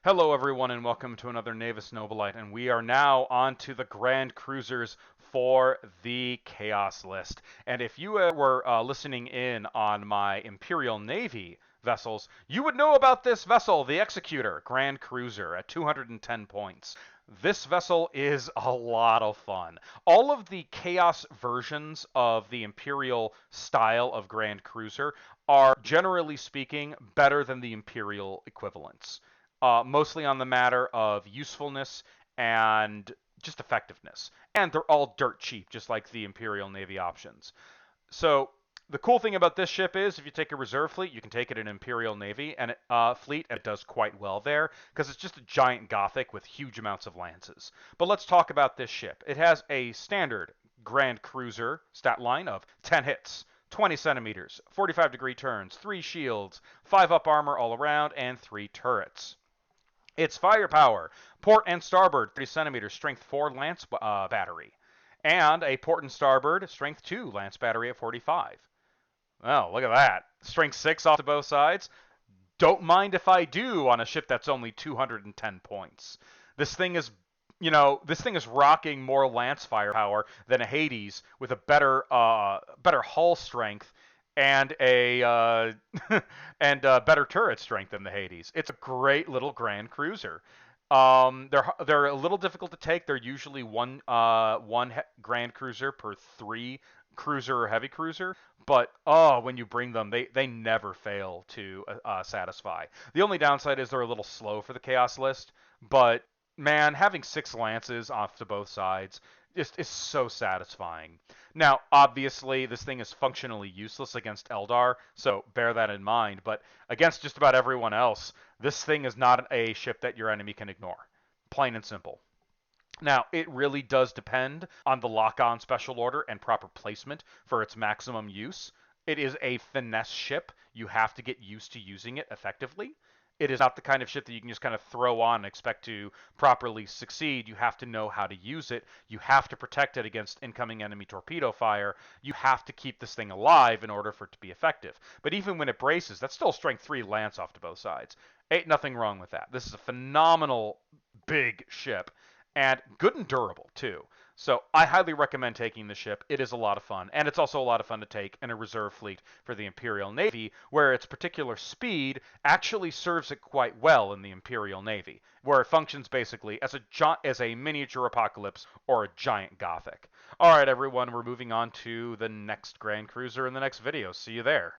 Hello, everyone, and welcome to another Navis Nobilite, and we are now on to the Grand Cruisers for the Chaos list. And if you were listening in on my Imperial Navy vessels, you would know about this vessel, the Executor Grand Cruiser, at 210 points. This vessel is a lot of fun. All of the Chaos versions of the Imperial style of Grand Cruiser are, generally speaking, better than the Imperial equivalents, mostly on the matter of usefulness and just effectiveness. And they're all dirt cheap, just like the Imperial Navy options. So the cool thing about this ship is, if you take a reserve fleet, you can take it in Imperial Navy and fleet, and it does quite well there because it's just a giant Gothic with huge amounts of lances. But let's talk about this ship. It has a standard Grand Cruiser stat line of 10 hits, 20 centimeters, 45-degree turns, 3 shields, 5 up armor all around, and 3 turrets. Its firepower, port and starboard, 30 centimeters, strength 4 lance battery, and a port and starboard, strength 2 lance battery at 45. Oh, look at that. Strength 6 off to both sides. Don't mind if I do on a ship that's only 210 points. This thing is, this thing is rocking more lance firepower than a Hades with a better hull strength and a better turret strength than the Hades. It's a great little Grand Cruiser. They're a little difficult to take. They're usually one Grand Cruiser per 3 cruiser or heavy cruiser, but when you bring them, they never fail to satisfy. The only downside is they're a little slow for the Chaos list, but man, having 6 lances off to both sides just is so satisfying. Now, obviously, this thing is functionally useless against Eldar, so bear that in mind, but against just about everyone else, this thing is not a ship that your enemy can ignore. Plain and simple. Now, it really does depend on the lock-on special order and proper placement for its maximum use. It is a finesse ship. You have to get used to using it effectively. It is not the kind of ship that you can just kind of throw on and expect to properly succeed. You have to know how to use it. You have to protect it against incoming enemy torpedo fire. You have to keep this thing alive in order for it to be effective. But even when it braces, that's still strength 3 lance off to both sides. Ain't nothing wrong with that. This is a phenomenal big ship and good and durable too. So I highly recommend taking the ship. It is a lot of fun, and it's also a lot of fun to take in a reserve fleet for the Imperial Navy, where its particular speed actually serves it quite well in the Imperial Navy, where it functions basically as a miniature apocalypse or a giant Gothic. All right, everyone, we're moving on to the next Grand Cruiser in the next video. See you there.